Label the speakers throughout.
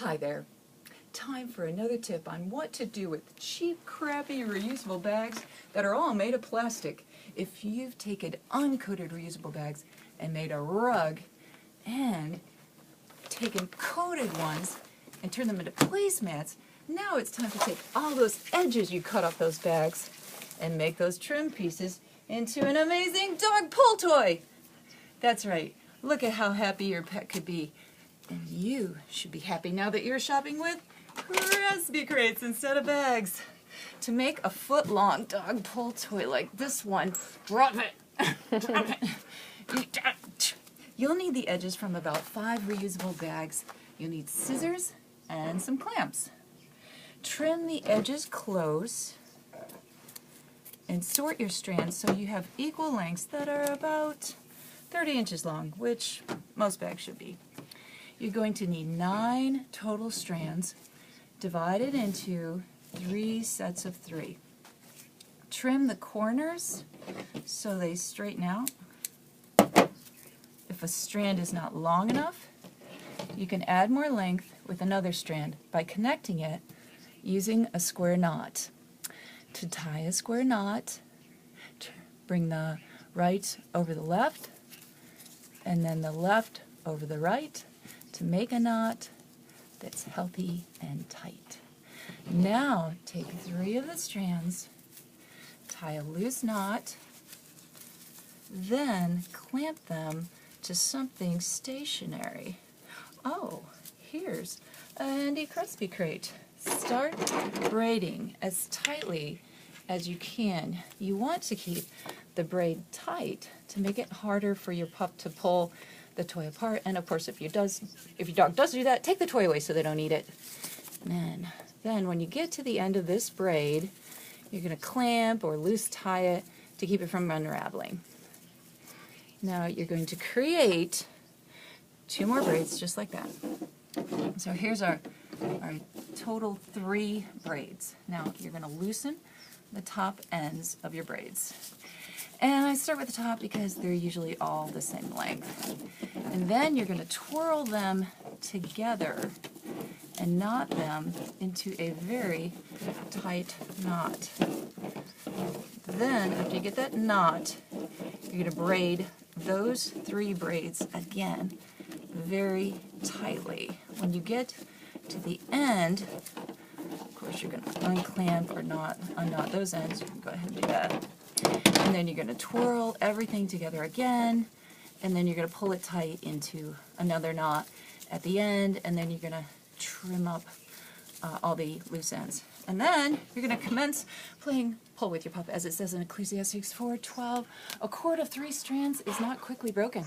Speaker 1: Hi there. Time for another tip on what to do with cheap, crappy, reusable bags that are all made of plastic. If you've taken uncoated reusable bags and made a rug and taken coated ones and turned them into placemats, now it's time to take all those edges you cut off those bags and make those trim pieces into an amazing dog pull toy. That's right. Look at how happy your pet could be. And you should be happy now that you're shopping with recipe crates instead of bags. To make a foot-long dog pull toy like this one, drop it, drop it. You'll need the edges from about 5 reusable bags. You'll need scissors and some clamps. Trim the edges close and sort your strands so you have equal lengths that are about 30 inches long, which most bags should be. You're going to need 9 total strands divided into 3 sets of 3. Trim the corners so they straighten out. If a strand is not long enough, you can add more length with another strand by connecting it using a square knot. To tie a square knot, bring the right over the left and then the left over the right to make a knot that's healthy and tight. Now take 3 of the strands, tie a loose knot, then clamp them to something stationary. Oh, here's a handy recipe crate. Start braiding as tightly as you can. You want to keep the braid tight to make it harder for your pup to pull the toy apart, and of course if your dog does do that, take the toy away so they don't eat it. And then when you get to the end of this braid, you're going to clamp or loose tie it to keep it from unraveling. Now you're going to create 2 more braids just like that. So here's our total 3 braids. Now you're going to loosen the top ends of your braids. And I start with the top because they're usually all the same length. And then you're going to twirl them together and knot them into a very tight knot. Then, after you get that knot, you're going to braid those 3 braids again very tightly. When you get to the end, of course you're going to unclamp or unknot those ends. You can go ahead and do that. And then you're going to twirl everything together again, and then you're going to pull it tight into another knot at the end, and then you're going to trim up all the loose ends. And then you're going to commence playing pull with your pup. As it says in Ecclesiastes 4:12, a cord of 3 strands is not quickly broken.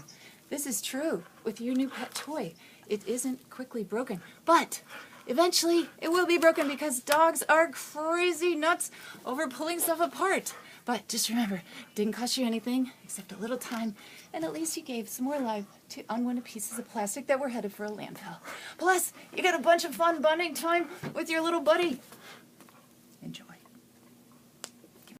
Speaker 1: This is true with your new pet toy. It isn't quickly broken, but eventually it will be broken because dogs are crazy nuts over pulling stuff apart. But just remember, it didn't cost you anything except a little time, and at least you gave some more life to unwanted pieces of plastic that were headed for a landfill. Plus, you got a bunch of fun bonding time with your little buddy. Enjoy.